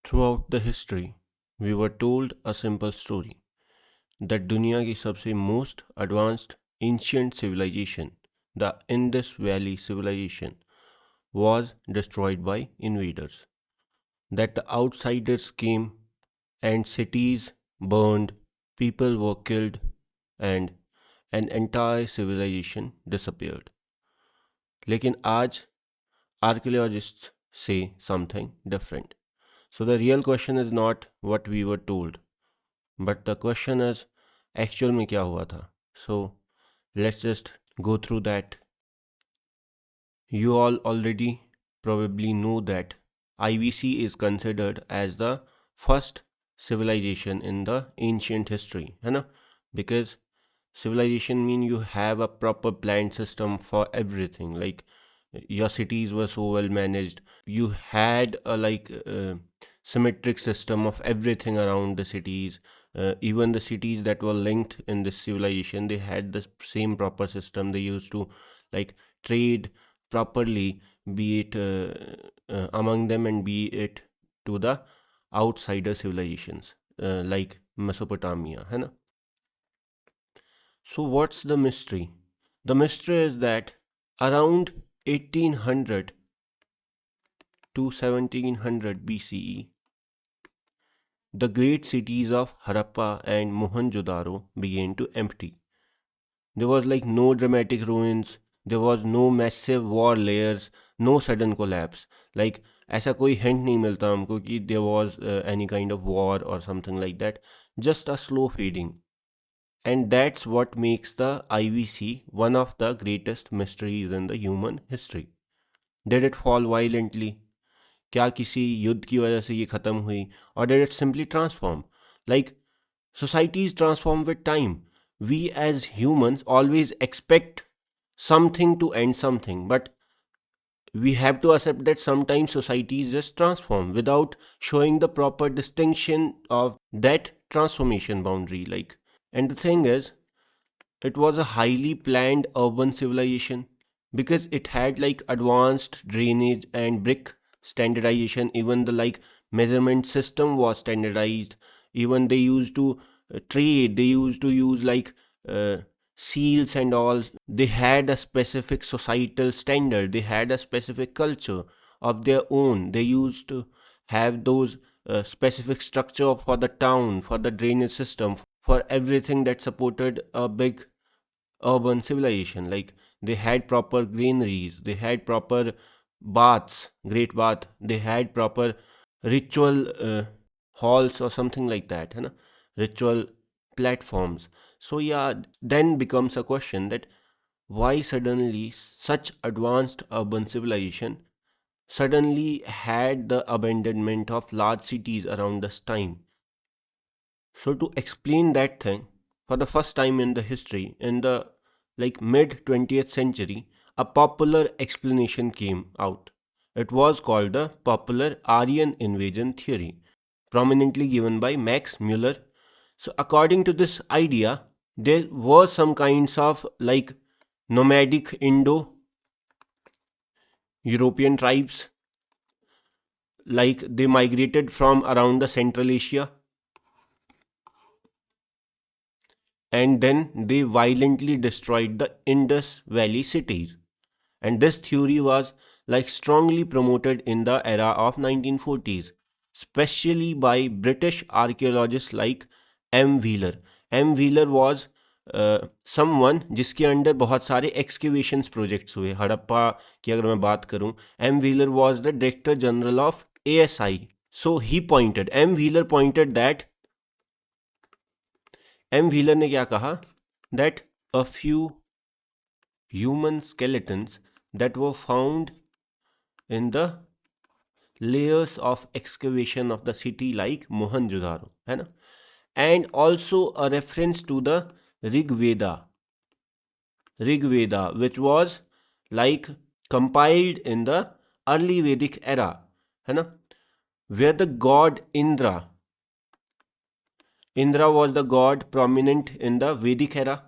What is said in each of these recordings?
Throughout the history, we were told a simple story that दुनिया की सबसे most advanced ancient civilization, the Indus Valley civilization, was destroyed by invaders. That the outsiders came and cities burned, people were killed, and an entire civilization disappeared. लेकिन आज archaeologists say something different. So the real question is not what we were told, but the question is actual में क्या हुआ था. So let's just go through that. You all already probably know that IVC is considered as the first civilization in the ancient history, है ना? Because civilization mean you have a proper planned system for everything. Like your cities were so well managed. You had a symmetric system of everything around the cities. Even the cities that were linked in this civilization, they had the same proper system. They used to like trade properly, be it among them and be it to the outsider civilizations like Mesopotamia, है ना? So what's the mystery? The mystery is that around 1800 to 1700 BCE, the great cities of Harappa and Mohenjo-daro began to empty. There was like no dramatic ruins, there was no massive war layers, no sudden collapse. Like ऐसा कोई hint नहीं मिलता हमको कि there was any kind of war or something like that. Just a slow fading. And that's what makes the IVC one of the greatest mysteries in the human history. Did it fall violently? क्या किसी युद्ध की वजह से ये ख़त्म हुई? Or did it simply transform? Like societies transform with time. We as humans always expect something to end something, but we have to accept that sometimes societies just transform without showing the proper distinction of that transformation boundary. And the thing is, it was a highly planned urban civilization because it had like advanced drainage and brick standardization. Even the measurement system was standardized. Even they used to trade, they used to use uh, seals and all. They had a specific societal standard, they had a specific culture of their own. They used to have those specific structure for the town, for the drainage system, for everything that supported a big urban civilization. Like they had proper granaries, they had proper baths, great bath, they had proper ritual halls or something like that, है ना? Ritual platforms. So yeah, then becomes a question that why suddenly such advanced urban civilization suddenly had the abandonment of large cities around this time. So to explain that thing, for the first time in the history, in the mid 20th century, a popular explanation came out. It was called the popular Aryan invasion theory, prominently given by Max Muller. So according to this idea, there were some kinds of nomadic Indo European tribes, like they migrated from around the Central Asia, and then they violently destroyed the Indus Valley cities. And this theory was strongly promoted in the era of 1940s, especially by British archaeologists like M. Wheeler. M. Wheeler was someone जिसके under बहुत सारे excavations projects हुए. हड़प्पा की अगर मैं बात करूं, M. Wheeler was the Director General of ASI. So he pointed, M. Wheeler pointed that M. Wheeler ने क्या कहा, that a few human skeletons that were found in the layers of excavation of the city like Mohenjo-daro, है ना? And also a reference to the Rig Veda, which was like compiled in the early Vedic era, है ना? Where the god Indra was the god prominent in the Vedic era,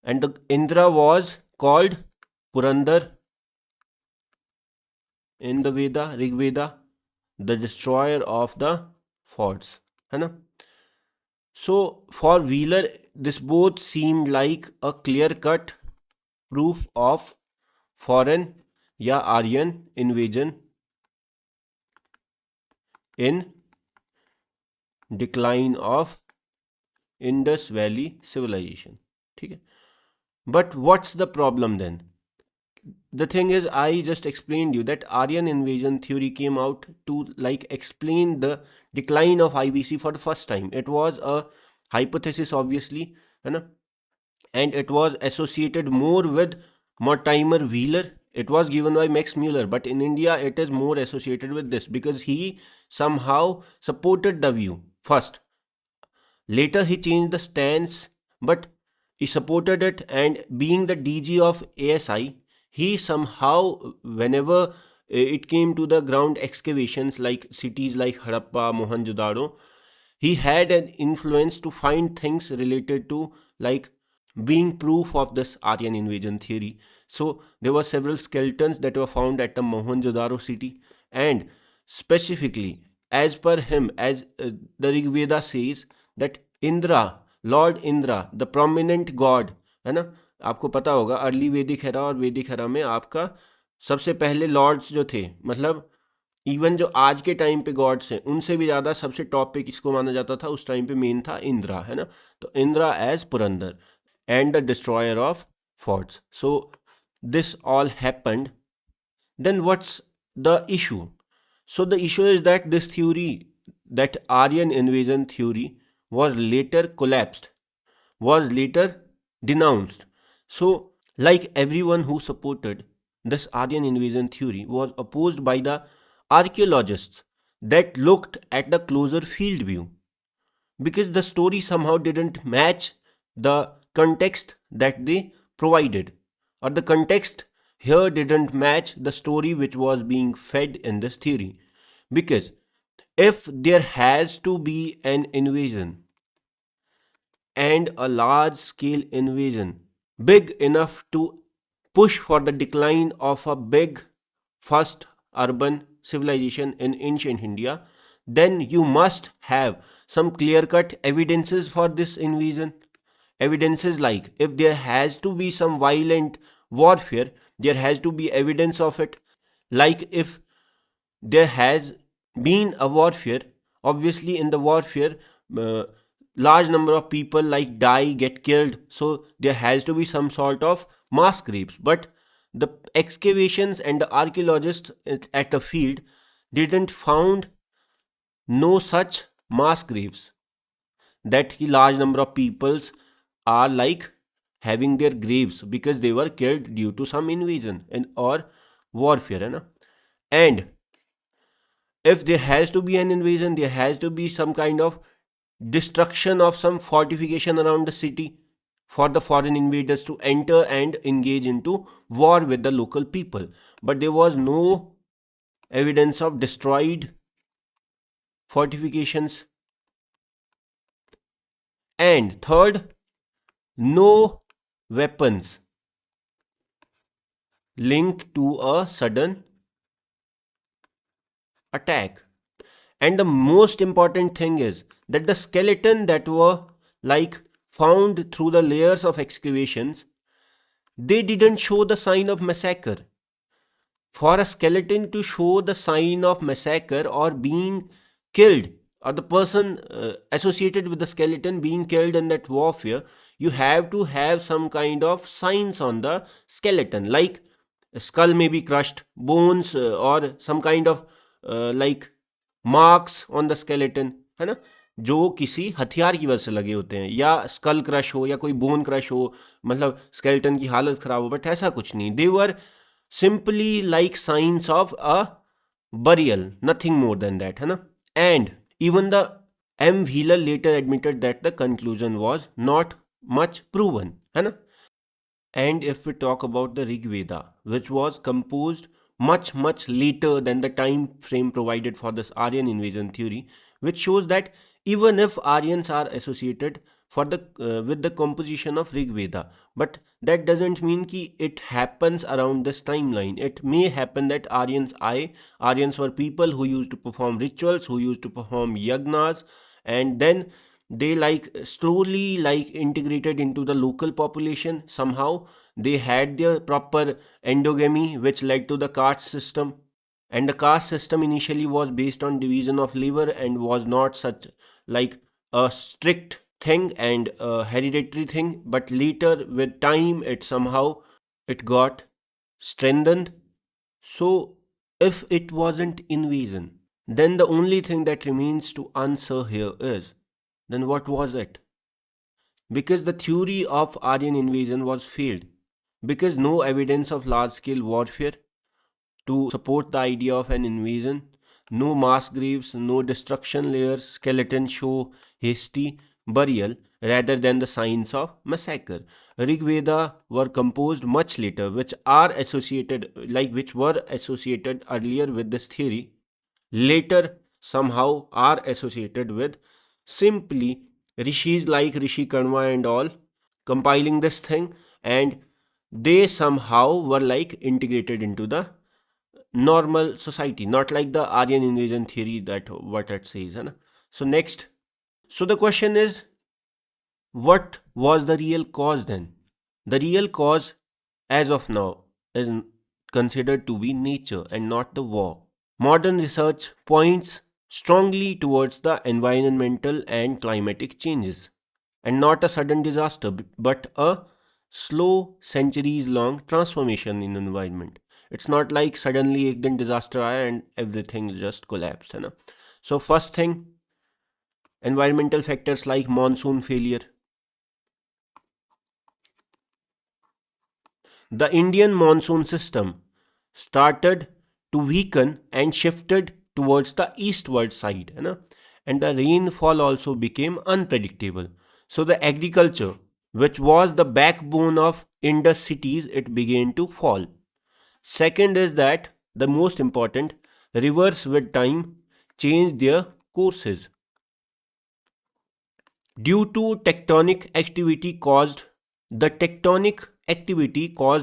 and the Indra was called Purandar in the Veda, Rig Veda. the destroyer of the forts, है ना. So for Wheeler, this both seemed like a clear-cut proof of foreign या Aryan invasion in decline of Indus Valley civilization. ठीक है. But what's the problem then? The thing is, I just explained you that Aryan invasion theory came out to like explain the decline of IBC for the first time. It was a hypothesis, obviously, है ना, and it was associated more with Mortimer Wheeler. It was given by Max Muller, but in India it is more associated with this because he somehow supported the view first. Later he changed the stance, but he supported it, and being the DG of ASI, he somehow, whenever it came to the ground excavations like cities like Harappa, Mohenjo-daro, he had an influence to find things related to like being proof of this Aryan invasion theory. So there were several skeletons that were found at the Mohenjo-daro city, and specifically, as per him, as the Rig Veda says, that Indra, Lord Indra, the prominent god, है ना, आपको पता होगा early वैदिक era और वैदिक era में आपका सबसे पहले लॉर्ड्स जो थे, मतलब इवन जो आज के टाइम पे गॉड्स हैं उनसे भी ज़्यादा सबसे टॉप पे किसको माना जाता था उस टाइम पे, मेन था इंद्रा, है ना. तो Indra as Purandar and the destroyer of forts. So this all happened. Then what's the issue? So the issue is that this theory, that Aryan invasion theory, was later collapsed, was later denounced. So like everyone who supported this Aryan invasion theory was opposed by the archaeologists that looked at the closer field view, because the story somehow didn't match the context that they provided, or the context here didn't match the story which was being fed in this theory. Because if there has to be an invasion, and a large scale invasion big enough to push for the decline of a big first urban civilization in ancient India, then you must have some clear cut evidences for this invasion. Evidences like, if there has to be some violent warfare, there has to be evidence of it. Like if there has been a warfare, obviously in the warfare large number of people like die, get killed, so there has to be some sort of mass graves. But the excavations and the archaeologists at the field didn't found no such mass graves, that large number of peoples are like having their graves because they were killed due to some invasion and or warfare, है ना. And if there has to be an invasion, there has to be some kind of destruction of some fortification around the city for the foreign invaders to enter and engage into war with the local people. But there was no evidence of destroyed fortifications. And third, no weapons linked to a sudden attack. And the most important thing is that the skeleton that were like found through the layers of excavations, they didn't show the sign of massacre. For a skeleton to show the sign of massacre or being killed, or the person associated with the skeleton being killed in that warfare, you have to have some kind of signs on the skeleton, like skull may be crushed, bones or some kind of like marks on the skeleton, है ना, जो किसी हथियार की वजह से लगे होते हैं, या स्कल क्रश हो या कोई बोन क्रश हो, मतलब स्केलेटन की हालत खराब हो. बट ऐसा कुछ नहीं, दे वर simply like signs of a burial, nothing more than that, है ना. And even the M. Wheeler later admitted that the conclusion was not much proven, है ना. And if we talk about the Rig Veda, which was composed much later than the time frame provided for this Aryan invasion theory, which shows that even if Aryans are associated for the with the composition of Rig Veda. But that doesn't mean कि it happens around this timeline. It may happen that Aryans were people who used to perform rituals, who used to perform yagnas, and then they like slowly like integrated into the local population. Somehow they had their proper endogamy, which led to the caste system. And the caste system initially was based on division of labor and was not such like a strict thing and a hereditary thing, but later with time it somehow it got strengthened. So if it wasn't invasion, then the only thing that remains to answer here is, then what was it? Because the theory of Aryan invasion was failed, because no evidence of large scale warfare to support the idea of an invasion. No mass graves, no destruction layers, skeletons show hasty burial rather than the signs of massacre. Rig Veda were composed much later, which were associated earlier with this theory, later somehow are associated with simply rishis like Rishi Kanwa and all compiling this thing, and they somehow were like integrated into the normal society, not like the Aryan invasion theory that what it says. है ना? So next, so the question is, what was the real cause then? The real cause, as of now, is considered to be nature and not the war. Modern research points strongly towards the environmental and climatic changes, and not a sudden disaster, but a slow, centuries long transformation in environment. It's not like suddenly एक दिन disaster आया and everything just collapsed, है ना? So first thing, environmental factors like monsoon failure. The Indian monsoon system started to weaken and shifted towards the eastward side, है ना? And the rainfall also became unpredictable. So the agriculture, which was the backbone of Indus cities, it began to fall. Second is that the most important, rivers with time changed their courses. Due to tectonic activity caused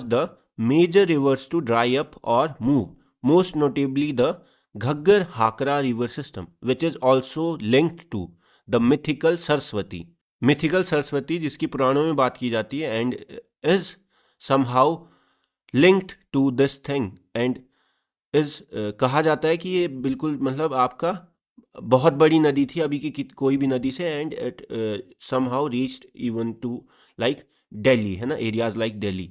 the major rivers to dry up or move, most notably the Ghaggar Hakra river system, which is also linked to the mythical Saraswati जिसकी पुराणों में बात की जाती है and is somehow linked to this thing and is कहा जाता है कि ये बिल्कुल मतलब आपका बहुत बड़ी नदी थी अभी की कोई भी नदी से and it somehow reached even to like Delhi, है ना, एरियाज लाइक दिल्ली.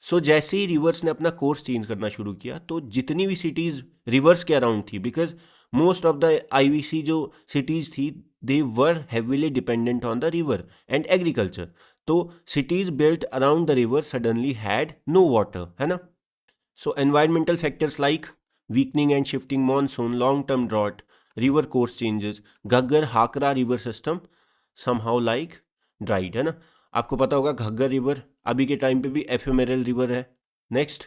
सो जैसे ही रिवर्स ने अपना कोर्स चेंज करना शुरू किया तो जितनी भी सिटीज़ रिवर्स के अराउंड थी, because most of the IVC जो सिटीज़ थी they were heavily dependent on the river and agriculture. तो cities built around the river suddenly had no water, है ना. So environmental factors like weakening and shifting monsoon, long-term drought, river course changes, Ghaggar Hakra river system somehow like dried, है ना. आपको पता होगा Ghaggar river अभी के टाइम पे भी एफेमेरल रिवर है. Next,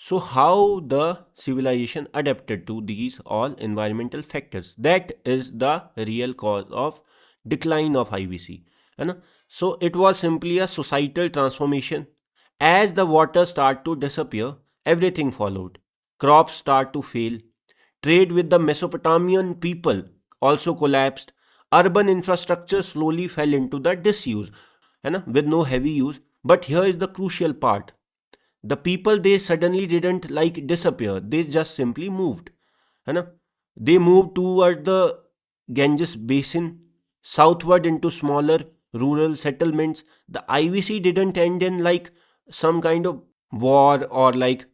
so how the civilization adapted to these all environmental factors, that is the real cause of decline of IVC, है ना. So it was simply a societal transformation. As the water start to disappear, everything followed. Crops start to fail. Trade with the Mesopotamian people also collapsed. Urban infrastructure slowly fell into the disuse, है ना, with no heavy use. But here is the crucial part. The people, they suddenly didn't like disappear. They just simply moved, है ना. They moved toward the Ganges basin, southward into smaller rural settlements. The IVC didn't end in like some kind of war or like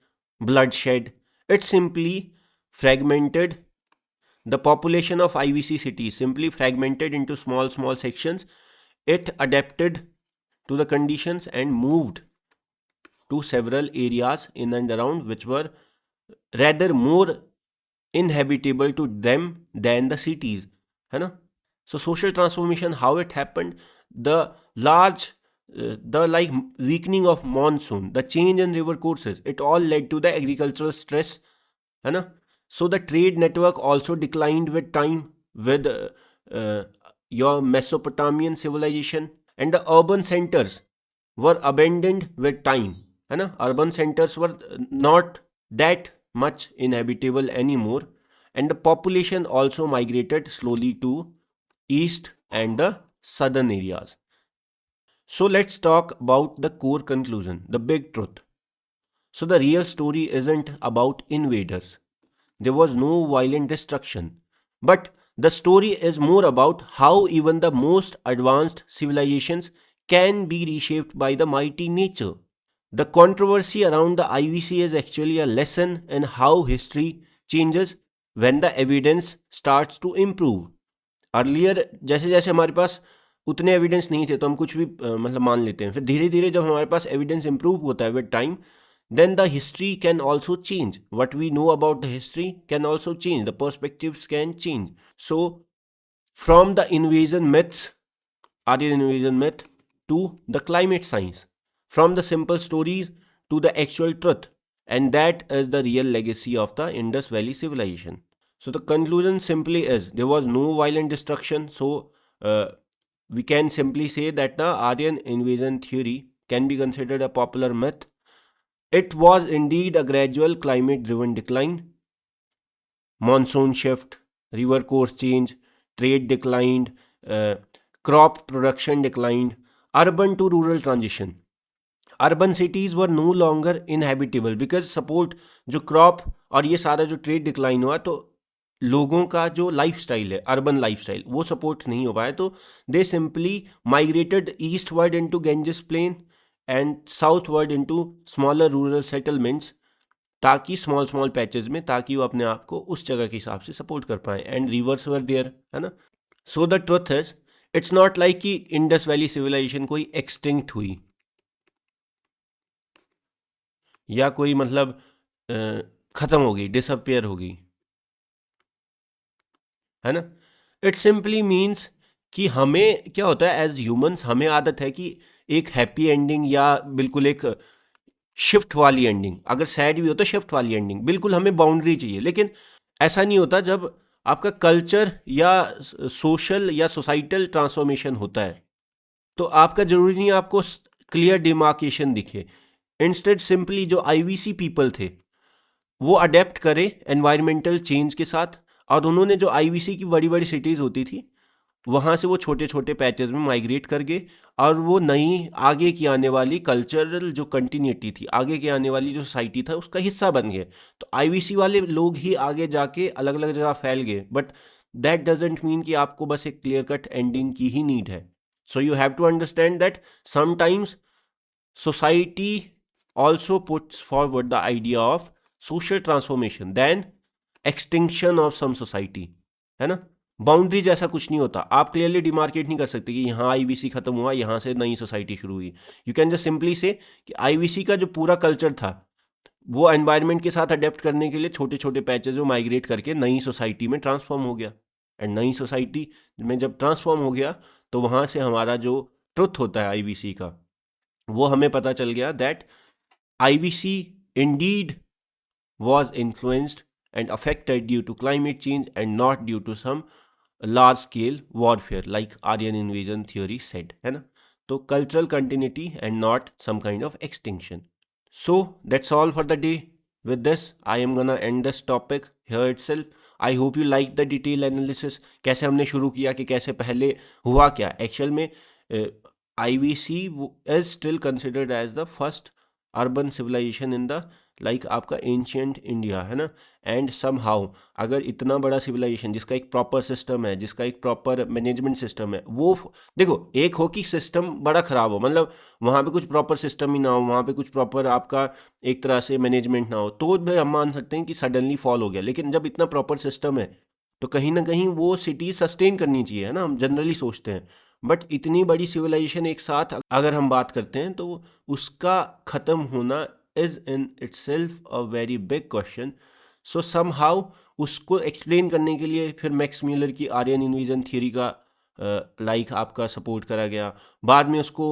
bloodshed. It simply fragmented. The population of IVC cities simply fragmented into small sections. It adapted to the conditions and moved to several areas in and around which were rather more inhabitable to them than the cities, है ना. So social transformation, how it happened, the large the like weakening of monsoon, the change in river courses, it all led to the agricultural stress, है ना. So the trade network also declined with time, with your Mesopotamian civilization, and the urban centers were abandoned with time, है ना. Urban centers were not that much inhabitable anymore, and the population also migrated slowly to east and the southern areas. So let's talk about the core conclusion, the big truth. So the real story isn't about invaders. There was no violent destruction. But the story is more about how even the most advanced civilizations can be reshaped by the mighty nature. The controversy around the IVC is actually a lesson in how history changes when the evidence starts to improve. Earlier जैसे जैसे हमारे पास उतने evidence नहीं थे तो हम कुछ भी मतलब मान लेते हैं, फिर धीरे धीरे जब हमारे पास एविडेंस इंप्रूव होता है with time, then the history can also change. What we know about the history can also change. The perspectives can change. So, from the invasion myths, Aryan invasion myth, to the climate science, from the simple stories to the actual truth, and that is the real legacy of the Indus Valley civilization. So, the conclusion simply is there was no violent destruction. So, we can simply say that the Aryan invasion theory can be considered a popular myth. It was indeed a gradual climate driven decline. Monsoon shift, river course change, trade declined, crop production declined, urban to rural transition. Urban cities were no longer inhabitable because support जो crop और ये सारा जो trade decline हुआ तो लोगों का जो लाइफस्टाइल है, अर्बन लाइफस्टाइल, वो सपोर्ट नहीं हो पाया, तो they simply migrated eastward into Ganges plain and southward into smaller rural settlements, ताकि स्मॉल स्मॉल पैचेस में, ताकि वो अपने आप को उस जगह के हिसाब से सपोर्ट कर पाए. एंड रिवर्स वर देयर, है ना. So the truth is it's not like कि इंडस वैली सिविलाइजेशन कोई एक्सटिंक्ट हुई या कोई मतलब खत्म हो गई, डिसअपियर हो गई, है ना. इट सिंपली मीन्स कि हमें क्या होता है एज ह्यूमंस, हमें आदत है कि एक हैप्पी एंडिंग या बिल्कुल एक शिफ्ट वाली एंडिंग, अगर सैड भी हो तो शिफ्ट वाली एंडिंग, बिल्कुल हमें बाउंड्री चाहिए. लेकिन ऐसा नहीं होता जब आपका कल्चर या सोशल या सोसाइटल ट्रांसफॉर्मेशन होता है, तो आपका जरूरी नहीं आपको क्लियर डिमार्केशन दिखे. इंस्टेड सिंपली जो आईवीसी पीपल थे वो अडेप्ट करे एनवायरमेंटल चेंज के साथ, और उन्होंने जो आईवीसी की बड़ी बड़ी सिटीज़ होती थी वहाँ से वो छोटे छोटे पैचेस में माइग्रेट कर गए, और वो नई आगे की आने वाली कल्चरल जो कंटिन्यूटी थी, आगे की आने वाली जो सोसाइटी था उसका हिस्सा बन गए. तो आईवीसी वाले लोग ही आगे जाके अलग अलग जगह फैल गए. बट दैट डजेंट मीन कि आपको बस एक क्लियर कट एंडिंग की ही नीड है. So you have to understand that sometimes society also puts forward the idea of social transformation than extinction of some society, है ना. बाउंड्री जैसा कुछ नहीं होता, आप क्लियरली डिमार्केट नहीं कर सकते कि यहाँ आईवीसी खत्म हुआ, यहाँ से नई सोसाइटी शुरू हुई. यू कैन जस्ट सिंपली से कि आईवीसी का जो पूरा कल्चर था वो एनवायरनमेंट के साथ अडेप्ट करने के लिए छोटे छोटे पैचेज में माइग्रेट करके नई सोसाइटी में ट्रांसफॉर्म हो गया. एंड नई सोसाइटी में जब ट्रांसफॉर्म हो गया तो वहाँ से हमारा जो ट्रुथ होता है आईवीसी का, वो हमें पता चल गया that IVC indeed was influenced and affected due to climate change and not due to some large scale warfare like Aryan invasion theory said, है ना. तो cultural continuity and not some kind of extinction. So that's all for the day. With this I am gonna end this topic here itself. I hope you like the detail analysis, कैसे हमने शुरू किया कि कैसे पहले हुआ क्या. Actual में IVC is still considered as the first urban civilisation in the like आपका एंशियंट इंडिया, है ना. एंड सम हाउ अगर इतना बड़ा सिविलाइजेशन जिसका एक प्रॉपर सिस्टम है, जिसका एक प्रॉपर मैनेजमेंट सिस्टम है, वो देखो एक हो कि सिस्टम बड़ा ख़राब हो, मतलब वहाँ पे कुछ प्रॉपर सिस्टम ही ना हो, वहाँ पे कुछ प्रॉपर आपका एक तरह से मैनेजमेंट ना हो, तो भी हम मान सकते हैं कि सडनली फॉल हो गया. लेकिन जब इतना प्रॉपर सिस्टम है तो कहीं ना कहीं वो सिटी सस्टेन करनी चाहिए, है ना, हम जनरली सोचते हैं. बट इतनी बड़ी सिविलाइजेशन एक साथ अगर हम बात करते हैं तो उसका ख़त्म होना is in itself a very big question. So somehow उसको एक्सप्लेन करने के लिए फिर मैक्स म्यूलर की आर्यन इन्वेजन थियरी का लाइक आपका सपोर्ट करा गया. बाद में उसको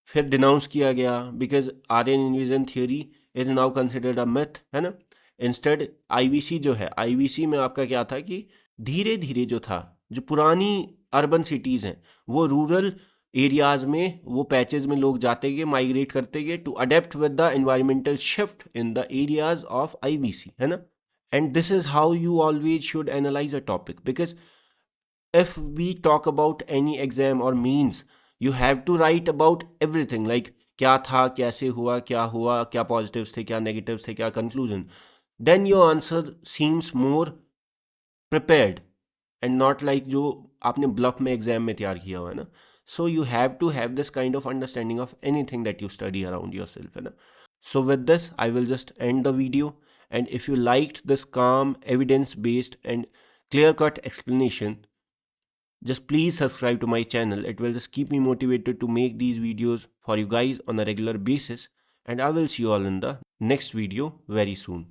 फिर डिनाउंस किया गया because Aryan invasion theory is now considered a myth, है ना. इंस्टेड आईवीसी जो है, आईवीसी में आपका क्या था कि धीरे धीरे जो था, जो पुरानी अर्बन सिटीज़ हैं वो रूरल एरियाज में वो पैचेस में लोग जाते गए माइग्रेट करते गए to adapt with the environmental shift in the areas of IBC, है ना. And this is how you always should analyse a topic, because if we talk about any exam or means, you have to write about everything, like क्या था, कैसे हुआ, क्या positives थे, क्या negatives थे, क्या conclusion. Then your answer seems more prepared and not like जो आपने bluff में exam में तैयार किया हुआ है ना. So you have to have this kind of understanding of anything that you study around yourself, है ना. So with this, I will just end the video. And if you liked this calm, evidence-based and clear-cut explanation, just please subscribe to my channel. It will just keep me motivated to make these videos for you guys on a regular basis. And I will see you all in the next video very soon.